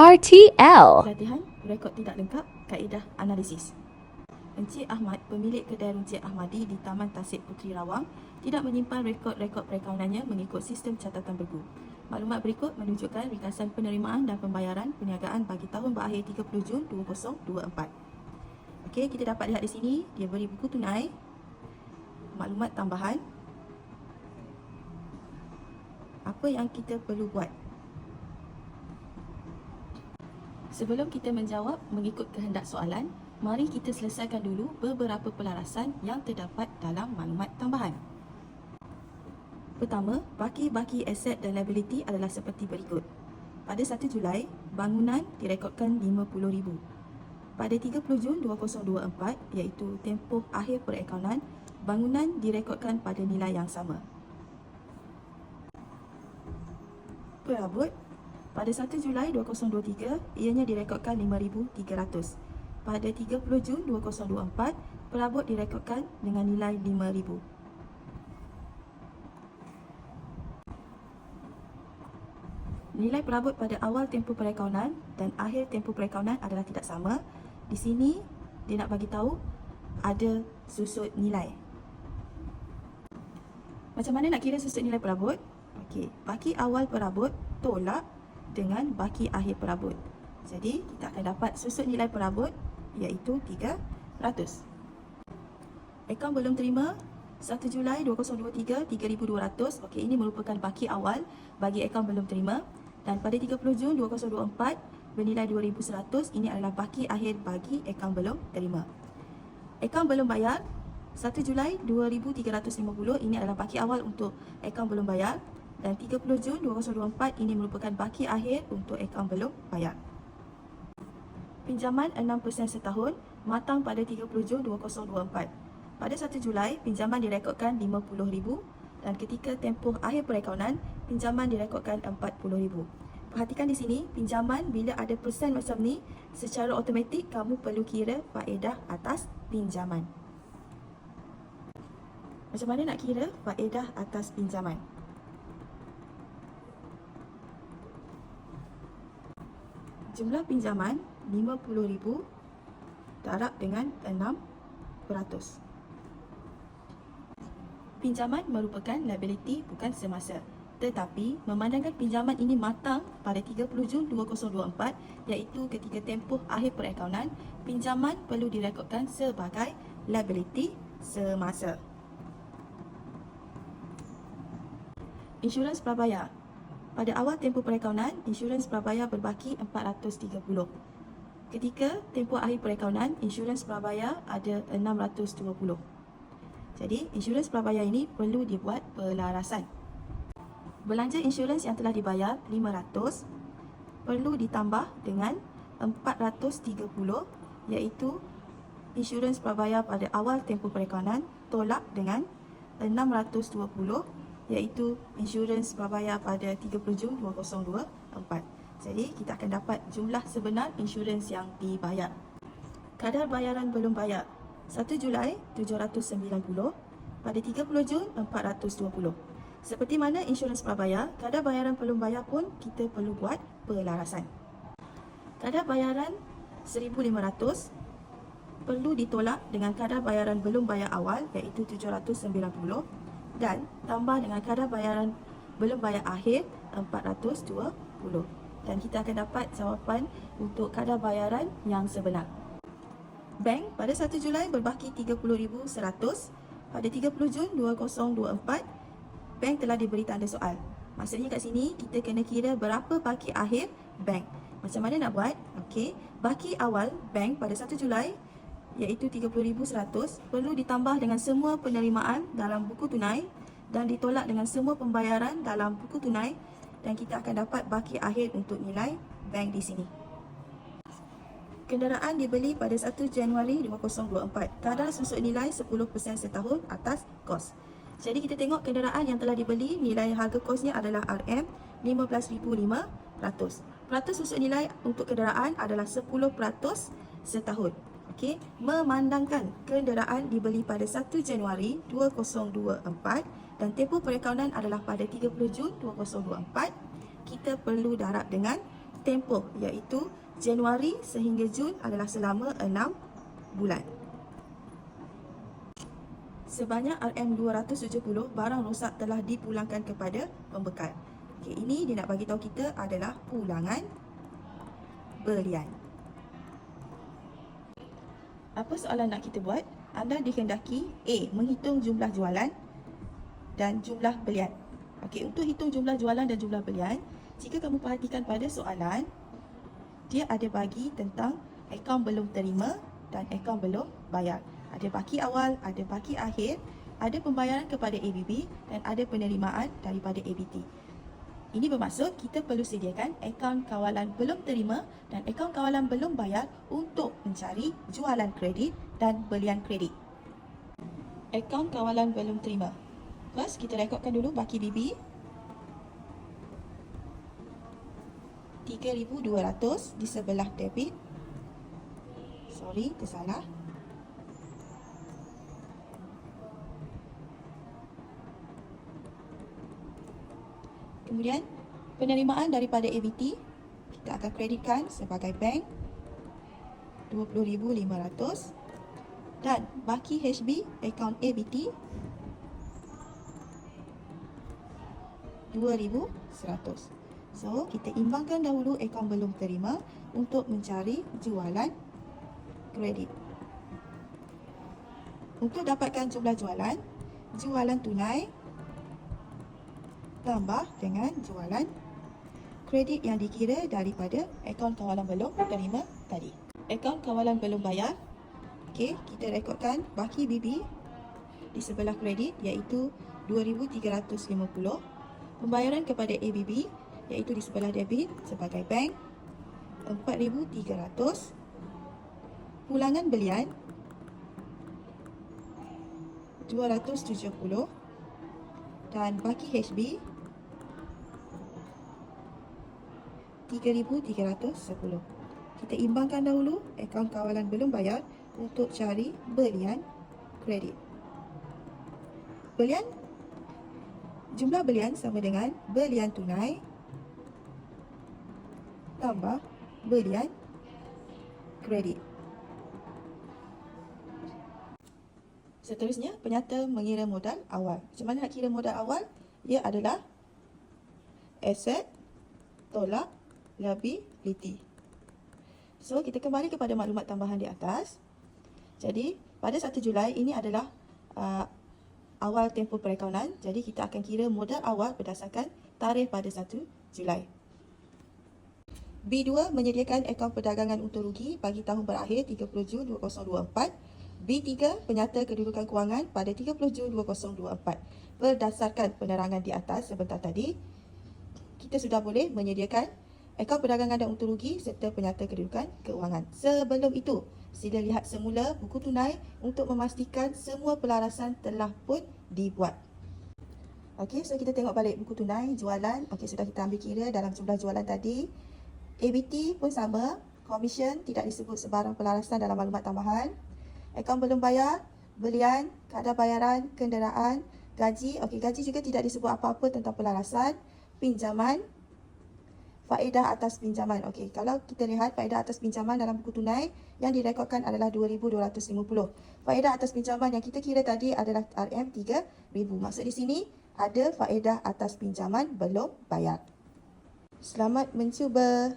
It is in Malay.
RTL. Latihan rekod tidak lengkap kaedah analisis. Encik Ahmad, pemilik kedai runcit Ahmadi di Taman Tasik Puteri Rawang, tidak menyimpan rekod-rekod perakaunannya mengikut sistem catatan bergu. Maklumat berikut menunjukkan ringkasan penerimaan dan pembayaran perniagaan bagi tahun berakhir 30 Jun 2024. Okey, kita dapat lihat di sini, dia beri buku tunai, maklumat tambahan. Apa yang kita perlu buat? Sebelum kita menjawab mengikut kehendak soalan, mari kita selesaikan dulu beberapa pelarasan yang terdapat dalam maklumat tambahan. Pertama, baki-baki aset dan liability adalah seperti berikut. Pada 1 Julai, bangunan direkodkan RM50,000. Pada 30 Jun 2024, iaitu tempoh akhir perakaunan, bangunan direkodkan pada nilai yang sama. Perabot, pada 1 Julai 2023, ianya direkodkan RM5,300. Pada 30 Jun 2024, perabot direkodkan dengan nilai RM5,000. Nilai perabot pada awal tempoh perakaunan dan akhir tempoh perakaunan adalah tidak sama. Di sini, dia nak bagi tahu ada susut nilai. Macam mana nak kira susut nilai perabot? Okey, baki awal perabot tolak dengan baki akhir perabot. Jadi, kita akan dapat susut nilai perabot iaitu 300. Akaun belum terima 1 Julai 2023 3,200. Okey, ini merupakan baki awal bagi akaun belum terima. Dan pada 30 Jun 2024 bernilai 2,100. Ini adalah baki akhir bagi akaun belum terima. Akaun belum bayar 1 Julai 2,350. Ini adalah baki awal untuk akaun belum bayar. Dan 30 Jun 2024 ini merupakan baki akhir untuk akaun belum bayar. Pinjaman 6% setahun matang pada 30 Jun 2024. Pada 1 Julai, pinjaman direkodkan RM50,000 dan ketika tempoh akhir perakaunan, pinjaman direkodkan RM40,000. Perhatikan di sini, pinjaman bila ada persen macam ni, secara automatik kamu perlu kira faedah atas pinjaman. Macam mana nak kira faedah atas pinjaman? Jumlah pinjaman RM50,000 darab dengan 6%. Pinjaman merupakan liability bukan semasa. Tetapi, memandangkan pinjaman ini matang pada 30 Jun 2024, iaitu ketika tempoh akhir perakaunan, pinjaman perlu direkodkan sebagai liability semasa. Insurans prabayar. Pada awal tempoh perakaunan, insurans prabayar berbaki RM430. Ketika tempoh akhir perakaunan, insurans prabayar ada RM620. Jadi, insurans prabayar ini perlu dibuat pelarasan. Belanja insurans yang telah dibayar RM500 perlu ditambah dengan RM430, iaitu insurans prabayar pada awal tempoh perakaunan tolak dengan RM620, iaitu insurans prabayar pada 30 Jun 2024. Jadi, kita akan dapat jumlah sebenar insurans yang dibayar. Kadar bayaran belum bayar 1 Julai RM790, pada 30 Jun RM420. Seperti mana insurans prabayar, kadar bayaran belum bayar pun kita perlu buat pelarasan. Kadar bayaran RM1,500 perlu ditolak dengan kadar bayaran belum bayar awal iaitu RM790 dan tambah dengan kadar bayaran belum bayar akhir RM420. Dan kita akan dapat jawapan untuk kadar bayaran yang sebenar. Bank pada 1 Julai berbaki RM30,100. Pada 30 Jun 2024, bank telah diberi tanda soal. Maksudnya kat sini kita kena kira berapa baki akhir bank. Macam mana nak buat? Okey, baki awal bank pada 1 Julai iaitu RM30,100 perlu ditambah dengan semua penerimaan dalam buku tunai dan ditolak dengan semua pembayaran dalam buku tunai, dan kita akan dapat baki akhir untuk nilai bank di sini. Kenderaan dibeli pada 1 Januari 2024. Kadar susut nilai 10% setahun atas kos. Jadi kita tengok kenderaan yang telah dibeli, nilai harga kosnya adalah RM15,500. Peratus susut nilai untuk kenderaan adalah 10% setahun. Okey, memandangkan kenderaan dibeli pada 1 Januari 2024 dan tempoh perakaunan adalah pada 30 Jun 2024, kita perlu darab dengan tempoh iaitu Januari sehingga Jun adalah selama 6 bulan. Sebanyak RM270 barang rosak telah dipulangkan kepada pembekal. Okey, ini dia nak bagi tahu kita adalah pulangan belian. Apa soalan nak kita buat? Anda dikehendaki A. Menghitung jumlah jualan dan jumlah belian. Okey, untuk hitung jumlah jualan dan jumlah belian, jika kamu perhatikan pada soalan, dia ada bagi tentang akaun belum terima dan akaun belum bayar. Ada baki awal, ada baki akhir, ada pembayaran kepada ABB dan ada penerimaan daripada ABT. Ini bermaksud kita perlu sediakan akaun kawalan belum terima dan akaun kawalan belum bayar untuk mencari jualan kredit dan belian kredit. Akaun kawalan belum terima. First, kita rekodkan dulu baki BB. 3,200 di sebelah debit. Sorry, tersalah. Kemudian, penerimaan daripada ABT, kita akan kreditkan sebagai bank 20,500 dan baki HB, akaun ABT 2,100. So, kita imbangkan dahulu akaun belum terima untuk mencari jualan kredit. Untuk dapatkan jumlah jualan, jualan tunai tambah dengan jualan kredit yang dikira daripada akaun kawalan belum terima tadi. Akaun kawalan belum bayar, okey, kita rekodkan baki BB di sebelah kredit iaitu 2,350. Pembayaran kepada ABB iaitu di sebelah debit sebagai bank 4,300. Pulangan belian 270 dan baki HB 3,310. Kita imbangkan dahulu akaun kawalan belum bayar untuk cari belian kredit. Belian, jumlah belian sama dengan belian tunai tambah belian kredit. Seterusnya, penyata mengira modal awal. Macam mana nak kira modal awal? Ia adalah aset tolak liability. So, kita kembali kepada maklumat tambahan di atas. Jadi, pada 1 Julai ini adalah awal tempoh perakaunan. Jadi, kita akan kira modal awal berdasarkan tarikh pada 1 Julai. B2 menyediakan akaun perdagangan untung rugi bagi tahun berakhir 30 Jun 2024. B3 penyata kedudukan kewangan pada 30 Jun 2024. Berdasarkan penerangan di atas sebentar tadi, kita sudah boleh menyediakan akaun perdagangan dan untung rugi serta penyata kedudukan keuangan. Sebelum itu, sila lihat semula buku tunai untuk memastikan semua pelarasan telah pun dibuat. Okey, so kita tengok balik buku tunai jualan. Okey, sudah kita ambil kira dalam jumlah jualan tadi. ABT pun sama, komisen tidak disebut sebarang pelarasan dalam maklumat tambahan. Akaun belum bayar, belian, kadar bayaran, kenderaan, gaji. Okey, gaji juga tidak disebut apa-apa tentang pelarasan. Pinjaman, faedah atas pinjaman. Okey, kalau kita lihat faedah atas pinjaman dalam buku tunai yang direkodkan adalah 2,250. Faedah atas pinjaman yang kita kira tadi adalah RM3,000. Maksud di sini ada faedah atas pinjaman belum bayar. Selamat mencuba.